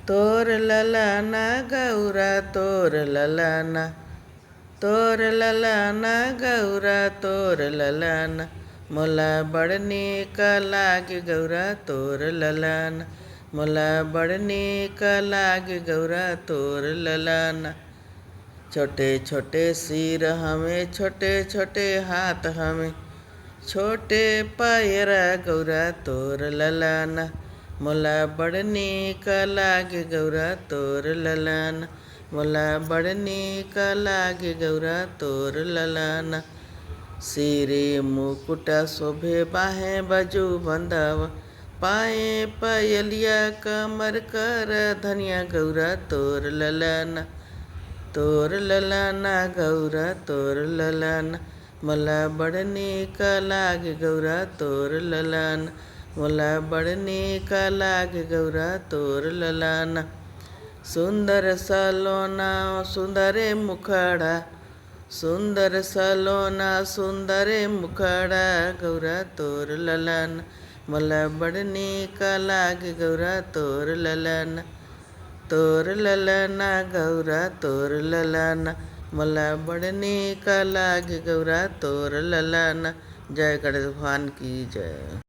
तोर ललना गौरा तोर ललना, तोर ललना गौरा तोर ललना, मोला बड़ नीक लागे गौरा तोर ललना, मोला बड़ नीक लागे गौरा तोर ललना। छोटे छोटे सिर हमें छोटे छोटे हाथ हमें छोटे पैर गौरा तोर ललना, मोला बड़ नीक लागे गौरा तोर ललना, मोला बड़ नीक लागे गौरा तोर ललना। सिरे मुकुट शोभे बाहें बजू बंधव, पाए पयलिया कमर कर धनिया गौरा तोर ललना, तोर ललना गौरा तोर ललना, मोला बड़ नीक लागे गौरा तोर ललना, मोला बड़ नीक लागे गौरा तोर ललना। सुंदर सलोना सुंदर मुखड़ा, सुंदर सलोना सुंदर मुखड़ा गौरा तोर ललना, मोला बड़ नीक लागे गौरा तोर ललना, तोर ललना गौरा तोर ललना, मोला बड़ नीक लागे गौरा तोर ललना। जय गणेश भगवान की जय।